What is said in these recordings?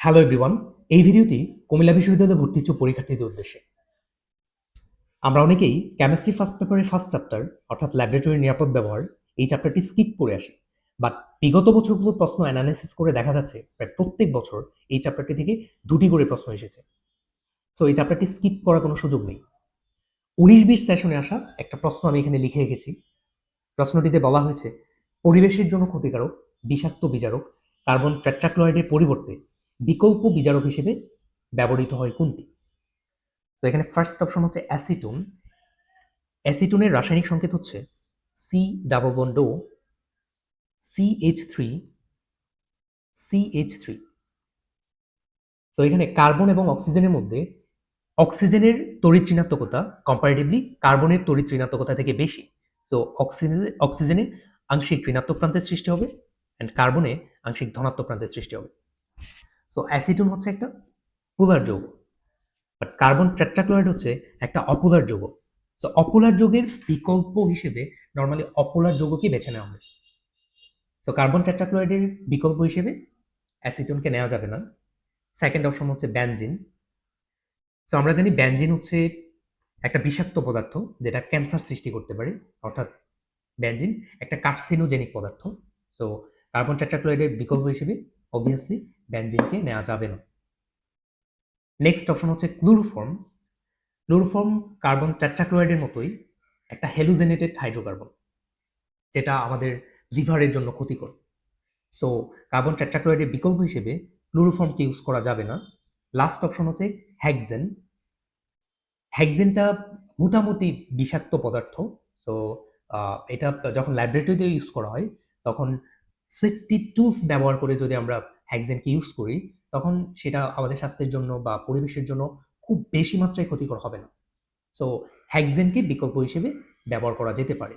Hello everyone, এই ভিডিওটি কুমিল্লা বিশ্ববিদ্যালয়ে ভর্তি ইচ্ছুক পরীক্ষার্থীদের উদ্দেশ্যে। আমরা অনেকেই কেমিস্ট্রি ফার্স্ট পেপারের ফার্স্ট চ্যাপ্টার অর্থাৎ ল্যাবরেটরির নিরাপদ ব্যবহার এই চ্যাপ্টারটি স্কিপ করে আসি। বাট বিগত বছরগুলোর প্রশ্ন অ্যানালাইসিস করে দেখা যাচ্ছে প্রায় প্রত্যেক বছর এই চ্যাপ্টারটি থেকে 2টি করে প্রশ্ন এসেছে। সো এই চ্যাপ্টারটি স্কিপ করার কোনো সুযোগ নেই। 19-20 সেশনে আসা একটা প্রশ্ন আমি এখানে লিখে রেখেছি। প্রশ্নটিতে বলা হয়েছে পরিবেশের জন্য ক্ষতিকারক বিষাক্ত বিজারক কার্বন টেট্রাক্লোরাইডের পরিবর্তে বিকল্প বিজারক হিসেবে ব্যবহৃত হয় কোনটি? তো এখানে ফার্স্ট অপশন হচ্ছে অ্যাসিটন। অ্যাসিটনের রাসায়নিক সংকেত হচ্ছে সি ডাবল বন্ড ও CH3 CH3। তো এখানে কার্বন এবং অক্সিজেনের মধ্যে অক্সিজেনের তড়িৎ ঋণাত্মকতা কম্পারেটিভলি কার্বনের তড়িৎ ঋণাত্মকতা থেকে বেশি। সো অক্সিজেনে আংশিক ঋণাত্মক প্রান্তের সৃষ্টি হবে অ্যান্ড কার্বনে আংশিক ধনাত্মক প্রান্তের সৃষ্টি হবে। সো অ্যাসিটন হচ্ছে একটা পোলার যৌগ, বাট কার্বন টেট্রাক্লোরাইড হচ্ছে একটা অপোলার যৌগ। সো অপোলার যৌগের বিকল্প হিসেবে নর্মালি অপোলার যৌগকে বেছে নেওয়া হয়। সো কার্বন টেট্রাক্লোরাইডের বিকল্প হিসেবে অ্যাসিটনকে নেওয়া যাবে না। সেকেন্ড অপশন হচ্ছে বেনজিন। সো আমরা জানি বেনজিন হচ্ছে একটা বিষাক্ত পদার্থ যেটা ক্যান্সার সৃষ্টি করতে পারে, অর্থাৎ বেনজিন একটা কার্সিনোজেনিক পদার্থ। সো কার্বন টেট্রাক্লোরাইডের বিকল্প হিসেবে অবভিয়াসলি বেনজিনকে নেওয়া যাবে না। নেক্সট অপশন হচ্ছে ক্লোরোফর্ম। ক্লোরোফর্ম কার্বন টেট্রাক্লোরাইডের মতোই একটা হ্যালোজেনেটেড হাইড্রোকার্বন, যেটা আমাদের লিভারের জন্য ক্ষতিকর। সো কার্বন টেট্রাক্লোরাইডের বিকল্প হিসেবে ক্লোরোফর্মকে ইউজ করা যাবে না। লাস্ট অপশন হচ্ছে হেক্সেন। হেক্সেনটা মোটামুটি বিষাক্ত পদার্থ। সো এটা যখন ল্যাবরেটরিতে ইউজ করা হয় তখন সেফটি টুলস ব্যবহার করে যদি আমরা হেক্সেনকে ইউজ করি তখন সেটা আমাদের স্বাস্থ্যের জন্য বা পরিবেশের জন্য খুব বেশি মাত্রায় ক্ষতিকর হবে না। সো হেক্সেনকে বিকল্প হিসেবে ব্যবহার করা যেতে পারে।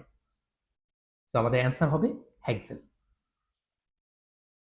তো আমাদের অ্যান্সার হবে হেক্সেন।